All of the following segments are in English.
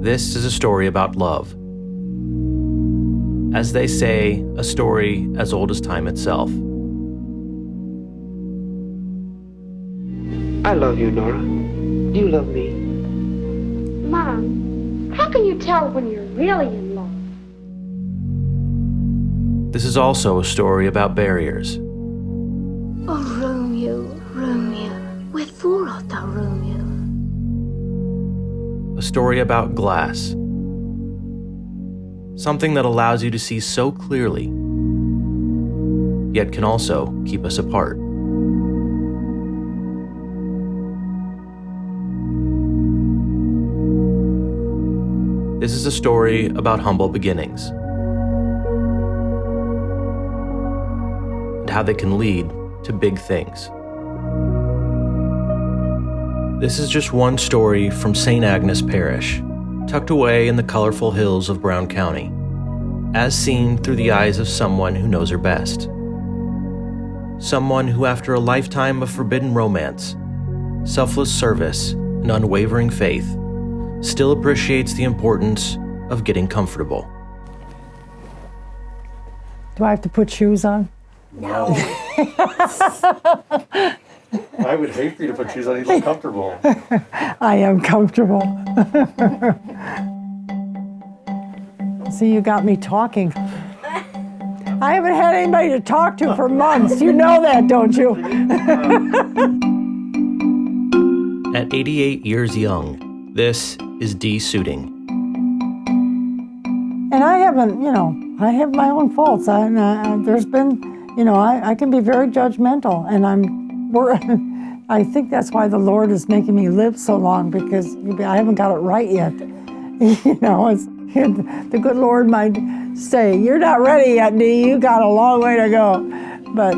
This is a story about love. As they say, a story as old as time itself. I love you, Nora. Do you love me? Mom, how can you tell when you're really in love? This is also a story about barriers. Oh, Romeo, Romeo, wherefore art thou, Romeo? A story about glass. Something that allows you to see so clearly, yet can also keep us apart. This is a story about humble beginnings and how they can lead to big things. This is just one story from St. Agnes Parish, tucked away in the colorful hills of Brown County, as seen through the eyes of someone who knows her best. Someone who, after a lifetime of forbidden romance, selfless service, and unwavering faith, still appreciates the importance of getting comfortable. Do I have to put shoes on? No. I would hate for you to put shoes on. You look comfortable. I am comfortable. See, you got me talking. I haven't had anybody to talk to for months. You know that, don't you? At 88 years young, this is Dee Suding. And I haven't, I have my own faults. There's been, I can be very judgmental, and I think that's why the Lord is making me live so long, because I haven't got it right yet. The good Lord might say, "You're not ready yet, Dee. You got a long way to go." But,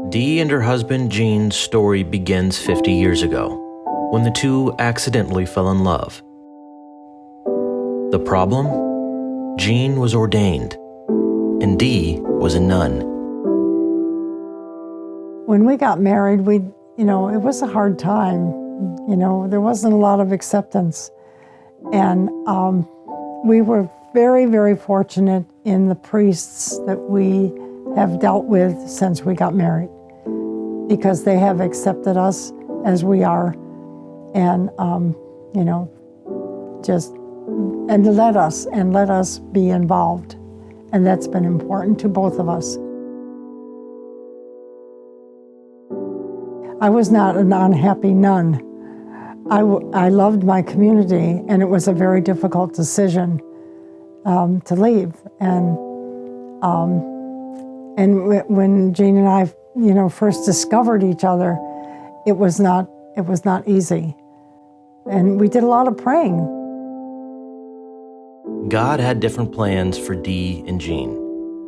Dee and her husband Gene's story begins 50 years ago, when the two accidentally fell in love. The problem? Gene was ordained, and Dee was a nun. when we got married, it was a hard time. There wasn't a lot of acceptance. And we were very, very fortunate in the priests that we have dealt with since we got married, because they have accepted us as we are, and let us be involved, and that's been important to both of us. I was not an unhappy nun. I loved my community, and it was a very difficult decision to leave. And when Gene and I, first discovered each other, it was not easy, and we did a lot of praying. God had different plans for Dee and Gene,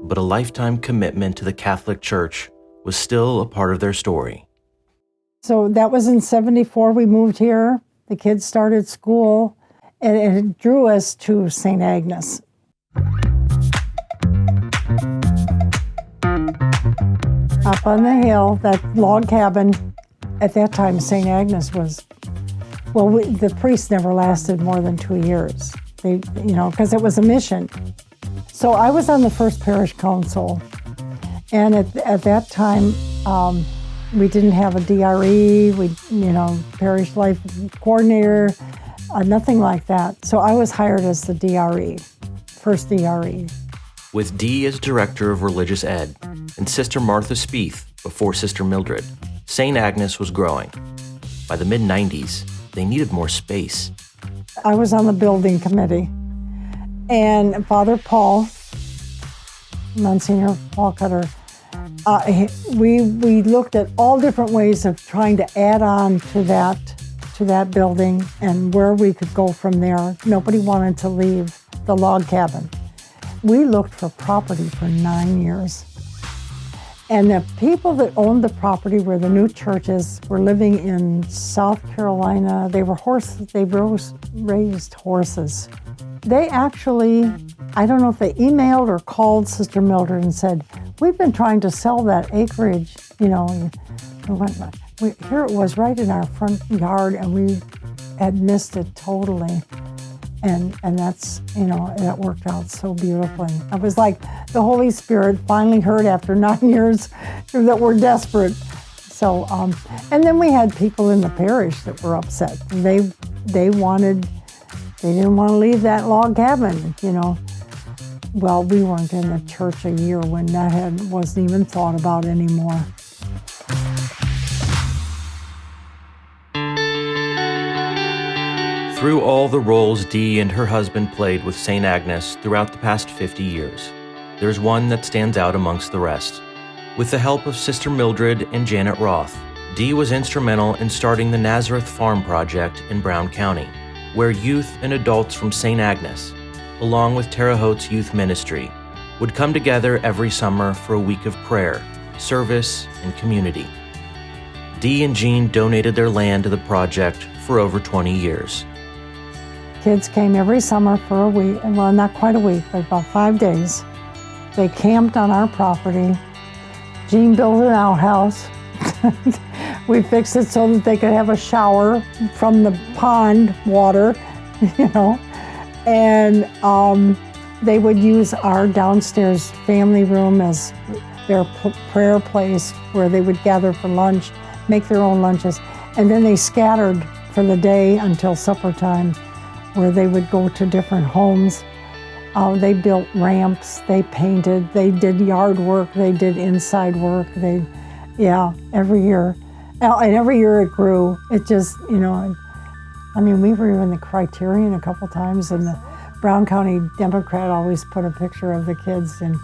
but a lifetime commitment to the Catholic Church was still a part of their story. So that was in '74. We moved here. The kids started school, and it drew us to St. Agnes. Up on the hill, that log cabin, at that time, St. Agnes was, the priests never lasted more than 2 years. Because it was a mission. So I was on the first parish council, and at that time, we didn't have a DRE, parish life coordinator, nothing like that. So I was hired as the DRE, first DRE. With Dee as director of religious ed and Sister Martha Spieth before Sister Mildred, St. Agnes was growing. By the mid-90s, they needed more space. I was on the building committee, and Father Paul, Monsignor Paul Cutter, we looked at all different ways of trying to add on to that building and where we could go from there. Nobody wanted to leave the log cabin. We looked for property for 9 years, And the people that owned the property where the new church is were living in South Carolina. They were raised horses. They actually, I don't know if they emailed or called Sister Mildred and said, we've been trying to sell that acreage, you know. Here it was right in our front yard, and we had missed it totally. And that's, you know, that worked out so beautifully. It was like the Holy Spirit finally heard after 9 years that we're desperate. So, and then we had people in the parish that were upset. They didn't want to leave that log cabin, you know. Well, we weren't in the church a year when that wasn't even thought about anymore. Through all the roles Dee and her husband played with St. Agnes throughout the past 50 years, there's one that stands out amongst the rest. With the help of Sister Mildred and Janet Roth, Dee was instrumental in starting the Nazareth Farm Project in Brown County, where youth and adults from St. Agnes, along with Terre Haute's youth ministry, would come together every summer for a week of prayer, service, and community. Dee and Jean donated their land to the project for over 20 years. Kids came every summer for a week, well, not quite a week, but about 5 days. They camped on our property. Jean built an outhouse. We fixed it so that they could have a shower from the pond water, you know. And they would use our downstairs family room as their prayer place where they would gather for lunch, make their own lunches. And then they scattered for the day until supper time, where they would go to different homes. They built ramps, they painted, they did yard work, they did inside work. Every year. And every year it grew. It just, you know, I mean, we were in the Criterion a couple times, and the Brown County Democrat always put a picture of the kids and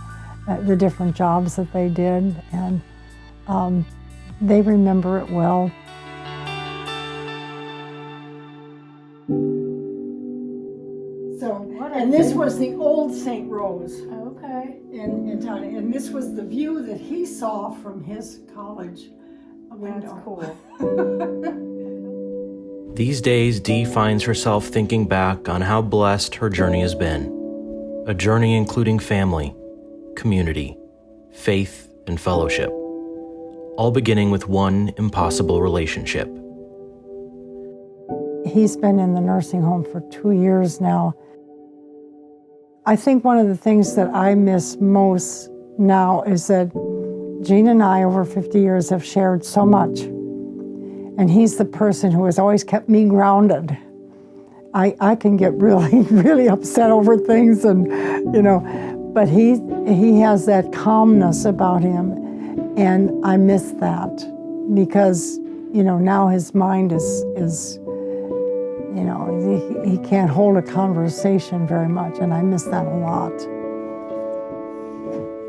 the different jobs that they did, and they remember it well. And this was the old St. Rose. Okay. In town, and this was the view that he saw from his college window. That's cool. These days, Dee finds herself thinking back on how blessed her journey has been. A journey including family, community, faith, and fellowship, all beginning with one impossible relationship. He's been in the nursing home for 2 years now. I think one of the things that I miss most now is that Jean and I, over 50 years, have shared so much. And he's the person who has always kept me grounded. I can get really, really upset over things, and you know, but he has that calmness about him, and I miss that because, you know, now his mind is you know, he can't hold a conversation very much, and I miss that a lot.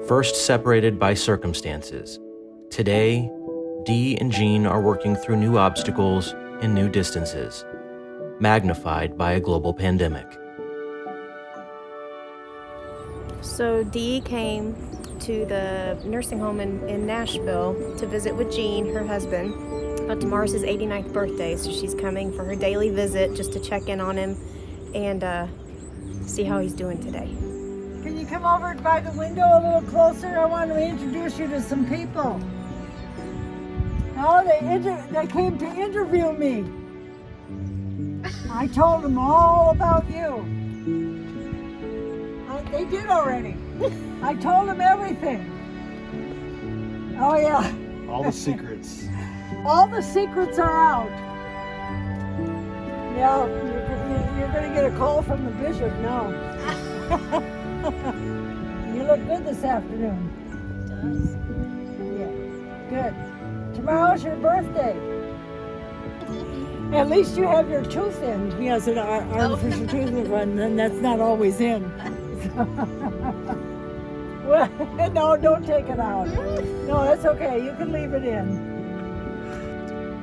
First separated by circumstances, today, Dee and Jean are working through new obstacles and new distances, magnified by a global pandemic. So Dee came to the nursing home in Nashville to visit with Jean, her husband. Tomorrow's his 89th birthday, so she's coming for her daily visit just to check in on him and see how he's doing today. Can you come over by the window a little closer? I want to introduce you to some people. Oh, they came to interview me. I told them all about you. They did already. I told them everything. Oh, yeah. All the secrets. All the secrets are out. Yeah, you're going to get a call from the bishop now. You look good this afternoon. Yeah, good. Tomorrow's your birthday. At least you have your tooth in. He has an artificial tooth in, and that's not always in. Well, no, don't take it out. No, that's okay. You can leave it in.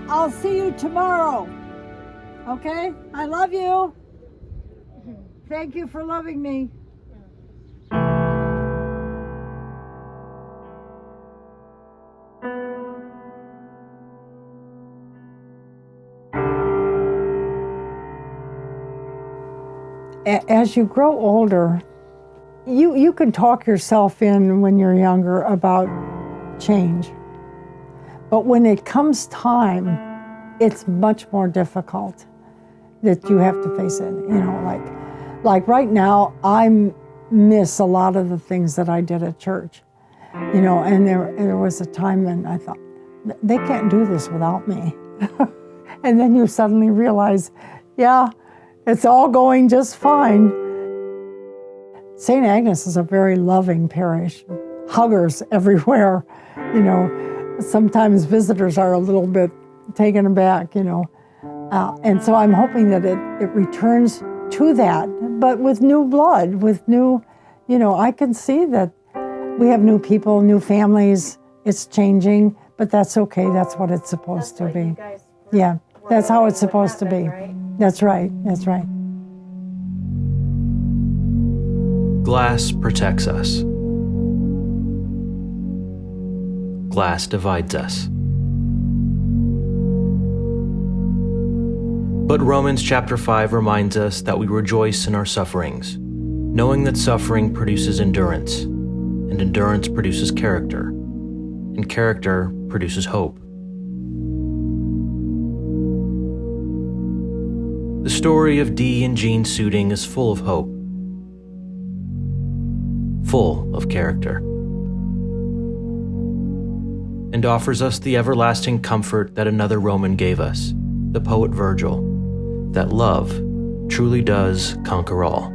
I'll see you tomorrow. Okay? I love you. Thank you for loving me. as you grow older, you can talk yourself in when you're younger about change. But when it comes time, it's much more difficult that you have to face it. You know, like right now, I miss a lot of the things that I did at church. You know, and there was a time when I thought, they can't do this without me. And then you suddenly realize, yeah, it's all going just fine. St. Agnes is a very loving parish. Huggers everywhere, you know. Sometimes visitors are a little bit taken aback, you know. And so I'm hoping that it returns to that, but with new blood, with new, you know, I can see that we have new people, new families. It's changing, but that's okay. That's what it's supposed to be. Yeah, that's how it's supposed to be. That's right. That's right. Glass protects us. Glass divides us. But Romans chapter 5 reminds us that we rejoice in our sufferings, knowing that suffering produces endurance, and endurance produces character, and character produces hope. The story of Dee and Jean Suding is full of hope, full of character, and offers us the everlasting comfort that another Roman gave us, the poet Virgil, that love truly does conquer all.